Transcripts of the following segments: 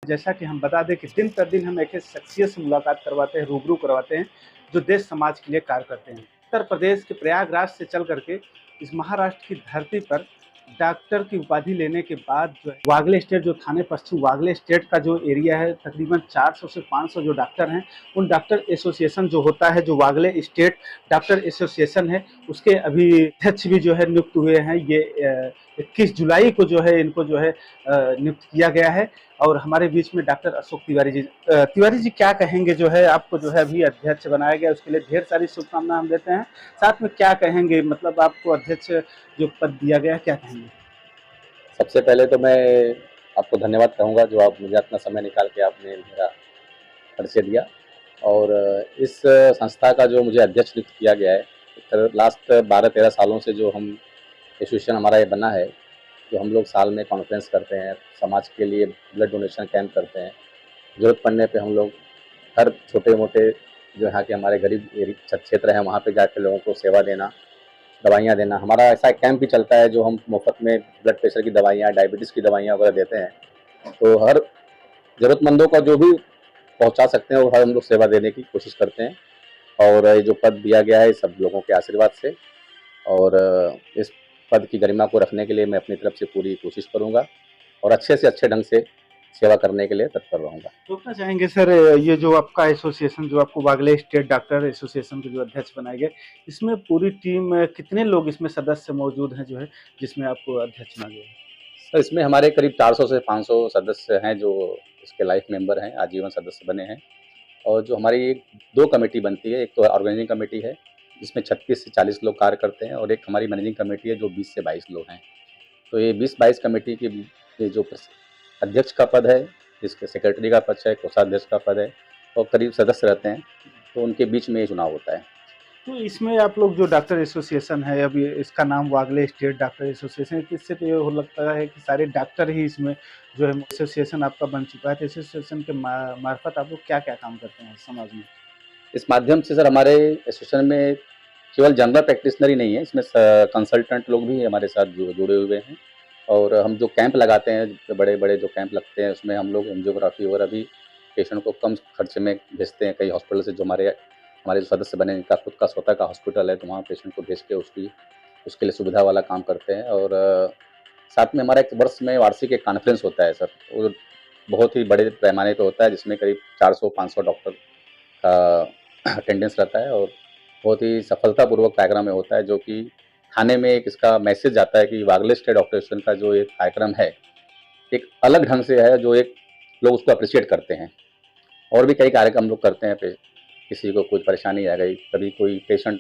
जैसा कि हम बता दें कि दिन पर दिन हम एक एक शख्सियत से मुलाकात करवाते हैं, रूबरू करवाते हैं, जो देश समाज के लिए कार्य करते हैं। उत्तर प्रदेश के प्रयागराज से चल करके इस महाराष्ट्र की धरती पर डॉक्टर की उपाधि लेने के बाद जो है वागले स्टेट, जो थाने पश्चिम वागले स्टेट का जो एरिया है, तकरीबन 400 से 500 जो डॉक्टर हैं, उन डॉक्टर एसोसिएशन जो होता है, जो वागले स्टेट डॉक्टर एसोसिएशन है, उसके अभी अध्यक्ष भी जो है नियुक्त हुए हैं। ये 21 जुलाई को जो है इनको जो है नियुक्त किया गया है। और हमारे बीच में डॉक्टर अशोक तिवारी जी। तिवारी जी, क्या कहेंगे, जो है आपको जो है अभी अध्यक्ष बनाया गया, उसके लिए ढेर सारी शुभकामनाएं हम देते हैं। साथ में क्या कहेंगे, मतलब आपको अध्यक्ष जो पद दिया गया, क्या कहेंगे? सबसे पहले तो मैं आपको धन्यवाद कहूँगा जो आप मुझे अपना समय निकाल के आपने मेरा परिचय दिया। और इस संस्था का जो मुझे अध्यक्ष नियुक्त किया गया है, लास्ट 12-13 सालों से जो हम एसोसिएशन हमारा ये बना है, जो हम लोग साल में कॉन्फ्रेंस करते हैं, समाज के लिए ब्लड डोनेशन कैंप करते हैं। ज़रूरत पड़ने पे हम लोग हर छोटे-मोटे जो यहाँ के हमारे गरीब क्षेत्र हैं, वहाँ पे जाके लोगों को सेवा देना, दवाइयाँ देना। हमारा ऐसा एक कैंप भी चलता है जो हम मुफ्त में ब्लड प्रेशर की दवाइयाँ, डायबिटीज़ की दवाइयाँ वगैरह देते हैं। तो हर ज़रूरतमंदों का जो भी पहुँचा सकते हैं, वो हर हम लोग सेवा देने की कोशिश करते हैं। और ये जो पद दिया गया है, सब लोगों के आशीर्वाद से। और इस पद की गरिमा को रखने के लिए मैं अपनी तरफ से पूरी कोशिश करूँगा और अच्छे से अच्छे ढंग से सेवा करने के लिए तत्पर रहूँगा। रोकना चाहेंगे सर, ये जो आपका एसोसिएशन, जो आपको वागले स्टेट डॉक्टर एसोसिएशन के जो अध्यक्ष बनाए गए, इसमें पूरी टीम कितने लोग इसमें सदस्य मौजूद हैं, जो है जिसमें आपको अध्यक्ष बना गया? तो इसमें हमारे करीब 400 से 500 सदस्य हैं जो इसके लाइफ मेंबर हैं, आजीवन सदस्य बने हैं। और जो हमारी 2 कमेटी बनती है, एक तो ऑर्गेनाइजिंग कमेटी है, जिसमें 36 से 40 लोग कार्य करते हैं, और एक हमारी मैनेजिंग कमेटी है जो 20 से 22 लोग हैं। तो ये 20-22 कमेटी की ये जो अध्यक्ष का पद है, जिसके सेक्रेटरी का पद है, कोषाध्यक्ष का पद है, और करीब सदस्य रहते हैं, तो उनके बीच में ये चुनाव होता है। तो इसमें आप लोग जो डॉक्टर एसोसिएशन है, अभी इसका नाम वागले स्टेट डॉक्टर एसोसिएशन है, इससे तो ये हो लगता है कि सारे डॉक्टर ही इसमें जो है एसोसिएशन आपका बन चुका है। तो एसोसिएशन के मार्फत आप लोग क्या-क्या काम करते हैं समाज में? इस माध्यम से सर हमारे एसोसिएशन में केवल जनरल प्रैक्टिशनर ही नहीं है, इसमें कंसल्टेंट लोग भी हमारे साथ जुड़े हुए हैं। और हम जो कैंप लगाते हैं, जो बड़े-बड़े जो कैंप लगते हैं, उसमें हम लोग एंजियोग्राफी वगैरह भी पेशेंट को कम खर्चे में भेजते हैं। कई हॉस्पिटल से जो हमारे हमारे जो सदस्य बने, इनका खुद का स्वतः का हॉस्पिटल है, तो वहाँ पेशेंट को भेज के उसके लिए सुविधा वाला काम करते हैं। और साथ में हमारा एक वर्ष में वार्षिक एक कॉन्फ्रेंस होता है सर, वो बहुत ही बड़े पैमाने पे होता है, जिसमें करीब 400-500 डॉक्टर का अटेंडेंस रहता है, और बहुत ही सफलतापूर्वक कार्यक्रम में होता है, जो कि थाने में एक इसका मैसेज जाता है कि वागले स्टेट डॉक्टर एसोसिएशन का जो एक कार्यक्रम है, एक अलग ढंग से है, जो एक लोग उसको अप्रिशिएट करते हैं। और भी कई कार्यक्रम हम लोग करते हैं। किसी को कुछ परेशानी आ गई, कभी कोई पेशेंट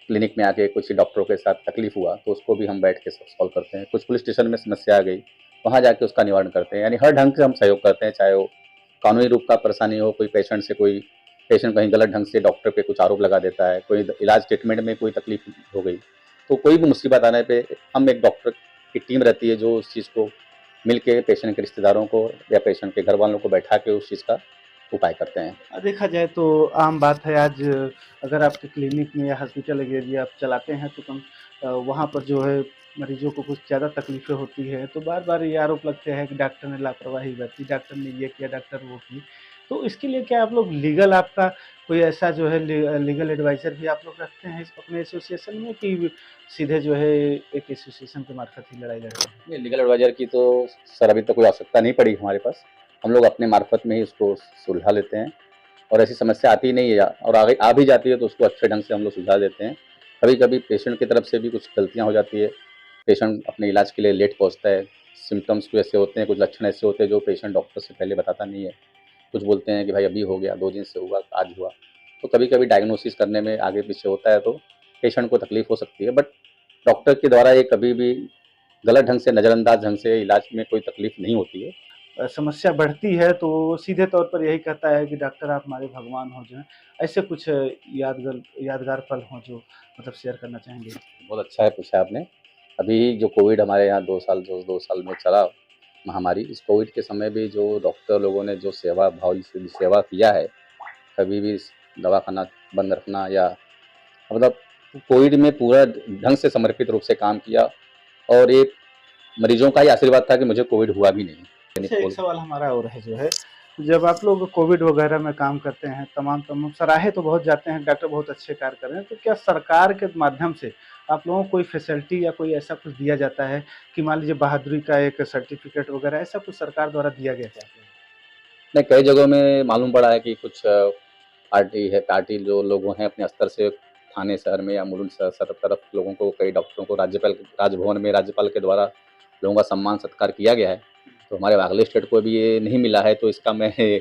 क्लिनिक में आके कुछ डॉक्टरों के साथ तकलीफ हुआ, तो उसको भी हम बैठ के सॉल्व करते हैं। कुछ पुलिस स्टेशन में समस्या आ गई, वहाँ जाके उसका निवारण करते हैं। यानी हर ढंग से हम सहयोग करते हैं, चाहे वो कानूनी रूप का परेशानी हो, कोई पेशेंट कहीं गलत ढंग से डॉक्टर पे कुछ आरोप लगा देता है, कोई इलाज ट्रीटमेंट में कोई तकलीफ हो गई, तो कोई भी मुसीबत आने पे हम एक डॉक्टर की टीम रहती है, जो उस चीज़ को मिल के पेशेंट के रिश्तेदारों को या पेशेंट के घर वालों को बैठा के उस चीज़ का उपाय करते हैं। देखा जाए तो आम बात है आज, अगर आपके क्लिनिक में या हॉस्पिटल यदि आप चलाते हैं तो वहाँ पर जो है मरीजों को कुछ ज़्यादा तकलीफ़ें होती हैं, तो बार-बार ये आरोप लगते हैं कि डॉक्टर ने लापरवाही बरती, डॉक्टर ने ये किया, डॉक्टर वो की। तो इसके लिए क्या आप लोग लीगल, आपका कोई ऐसा जो है लीगल एडवाइज़र भी आप लोग रखते हैं इस अपने एसोसिएशन में, कि सीधे जो है एक एसोसिएशन के मार्फत ही लड़ाई लड़ते हैं? नहीं, लीगल एडवाइज़र की तो सर अभी तक कोई आवश्यकता नहीं पड़ी हमारे पास। हम लोग अपने मार्फ़त में ही उसको सुलझा लेते हैं, और ऐसी समस्या आती ही नहीं है, और आगे आ भी जाती है तो उसको अच्छे ढंग से हम लोग सुलझा देते हैं। कभी-कभी पेशेंट की तरफ से भी कुछ गलतियाँ हो जाती है, पेशेंट अपने इलाज के लिए लेट पहुँचता है, सिम्पटम्स कुछ ऐसे होते हैं, कुछ लक्षण ऐसे होते हैं जो पेशेंट डॉक्टर से पहले बताता नहीं है। कुछ बोलते हैं कि भाई अभी हो गया, 2 दिन से हुआ, आज हुआ। तो कभी-कभी डायग्नोसिस करने में आगे-पीछे होता है, तो पेशेंट को तकलीफ़ हो सकती है, बट डॉक्टर के द्वारा ये कभी भी गलत ढंग से, नज़रअंदाज ढंग से इलाज में कोई तकलीफ़ नहीं होती है। समस्या बढ़ती है तो वो सीधे तौर पर यही कहता है कि डॉक्टर आप हमारे भगवान हो, जो है ऐसे कुछ यादगार पल हों जो मतलब शेयर करना चाहेंगे? बहुत अच्छा है पूछा आपने। अभी जो कोविड हमारे यहाँ 2 साल में चला महामारी, इस कोविड के समय भी जो डॉक्टर लोगों ने जो सेवा भाव से सेवा किया है, कभी भी दवाखाना बंद रखना या मतलब कोविड में पूरा ढंग से समर्पित रूप से काम किया, और एक मरीजों का ही आशीर्वाद था कि मुझे कोविड हुआ भी नहीं। नहीं अच्छा, एक खोल। सवाल हमारा और है जो है, जब आप लोग कोविड वगैरह में काम करते हैं, तमाम सराहे तो बहुत जाते हैं, डॉक्टर बहुत अच्छे कार्य कर रहे हैं, तो क्या सरकार के माध्यम से आप लोगों को कोई फैसिलिटी या कोई ऐसा कुछ दिया जाता है कि मान लीजिए बहादुरी का एक सर्टिफिकेट वगैरह, ऐसा कुछ सरकार द्वारा दिया गया क्या आप लोगों नहीं, कई जगहों में मालूम पड़ा है कि कुछ पार्टी जो लोग हैं अपने स्तर से थाने शहर में या मुलुंड शहर तरफ लोगों को, कई डॉक्टरों को राजभवन में राज्यपाल के द्वारा लोगों का सम्मान सत्कार किया गया है। तो हमारे वागले स्टेट को अभी ये नहीं मिला है, तो इसका मैं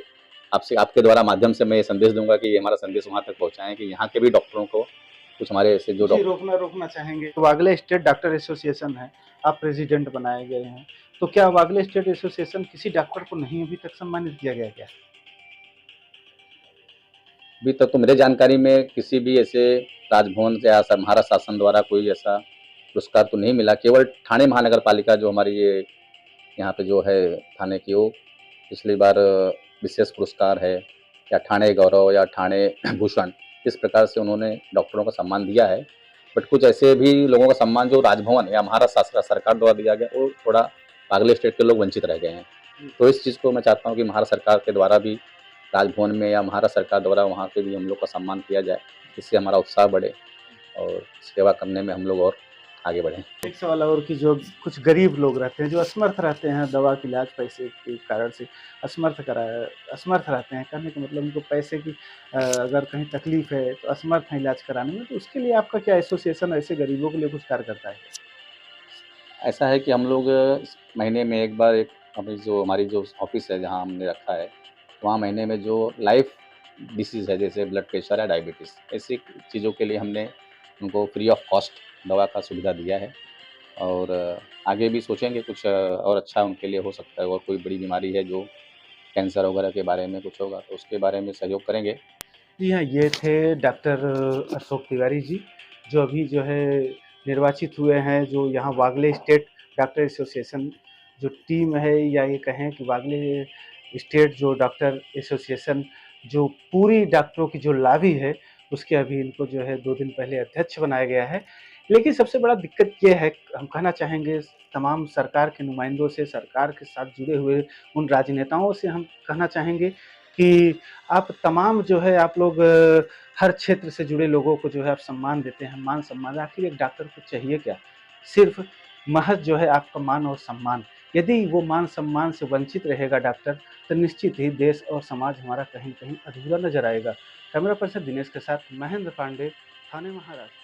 आपसे आपके द्वारा माध्यम से मैं ये संदेश दूँगा कि हमारा संदेश वहाँ तक पहुँचाएँ कि यहाँ के भी डॉक्टरों को कुछ हमारे ऐसे जो को? जी, डॉक्टर। रोकना चाहेंगे। वागले स्टेट डॉक्टर एसोसिएशन है, आप प्रेज़िडेंट बनाए गए हैं, तो क्या वागले स्टेट एसोसिएशन किसी डॉक्टर को नहीं अभी तक सम्मानित किया गया क्या? अभी तक तो मेरे जानकारी में किसी भी ऐसे राजभवन से या महाराष्ट्र शासन द्वारा कोई ऐसा पुरस्कार तो नहीं मिला। केवल ठाणे महानगर पालिका जो हमारी ये यहाँ पे जो है थाने की, वो पिछली बार विशेष पुरस्कार है या ठाणे गौरव या ठाणे भूषण, इस प्रकार से उन्होंने डॉक्टरों का सम्मान दिया है। बट कुछ ऐसे भी लोगों का सम्मान जो राजभवन या महाराष्ट्र सरकार द्वारा दिया गया, वो थोड़ा अगले स्टेट के लोग वंचित रह गए हैं। तो इस चीज़ को मैं चाहता हूँ कि महाराष्ट्र सरकार के द्वारा भी राजभवन में या महाराष्ट्र सरकार द्वारा वहाँ पे भी हम लोग का सम्मान किया जाए, जिससे हमारा उत्साह बढ़े और सेवा करने में हम लोग और आगे बढ़ें। एक सवाल और कि जो कुछ गरीब लोग रहते हैं, जो असमर्थ रहते हैं दवा के इलाज पैसे के कारण से असमर्थ रहते हैं, कहने का मतलब उनको पैसे की अगर कहीं तकलीफ है तो असमर्थ हैं इलाज कराने में, तो उसके लिए आपका क्या एसोसिएशन ऐसे गरीबों के लिए कुछ कार्य करता है? ऐसा है कि हम लोग इस महीने में एक बार एक हमारी जो ऑफ़िस है जहाँ हमने रखा है, वहाँ महीने में जो लाइफ़ डिसीज़ है जैसे ब्लड प्रेशर या डायबिटीज़, ऐसी चीज़ों के लिए हमने उनको फ्री ऑफ कॉस्ट दवा का सुविधा दिया है। और आगे भी सोचेंगे कुछ और अच्छा उनके लिए हो सकता है, और कोई बड़ी बीमारी है जो कैंसर वगैरह के बारे में कुछ होगा तो उसके बारे में सहयोग करेंगे। जी हाँ, ये थे डॉक्टर अशोक तिवारी जी, जो अभी जो है निर्वाचित हुए हैं, जो यहाँ वागले स्टेट डॉक्टर एसोसिएशन जो टीम है, या ये कहें कि वागले स्टेट जो डॉक्टर एसोसिएशन जो पूरी डॉक्टरों की जो लॉबी है, उसके अभी इनको जो है 2 दिन पहले अध्यक्ष बनाया गया है। लेकिन सबसे बड़ा दिक्कत ये है, हम कहना चाहेंगे तमाम सरकार के नुमाइंदों से, सरकार के साथ जुड़े हुए उन राजनेताओं से हम कहना चाहेंगे कि आप तमाम जो है आप लोग हर क्षेत्र से जुड़े लोगों को जो है आप सम्मान देते हैं, मान-सम्मान। आखिर एक डॉक्टर को चाहिए क्या? सिर्फ़ महज़ जो है आपका मान और सम्मान। यदि वो मान-सम्मान से वंचित रहेगा डॉक्टर, तो निश्चित ही देश और समाज हमारा कहीं न कहीं अधूरा नज़र आएगा। कैमरा पर्सन दिनेश के साथ महेंद्र पांडे, थाने महाराष्ट्र।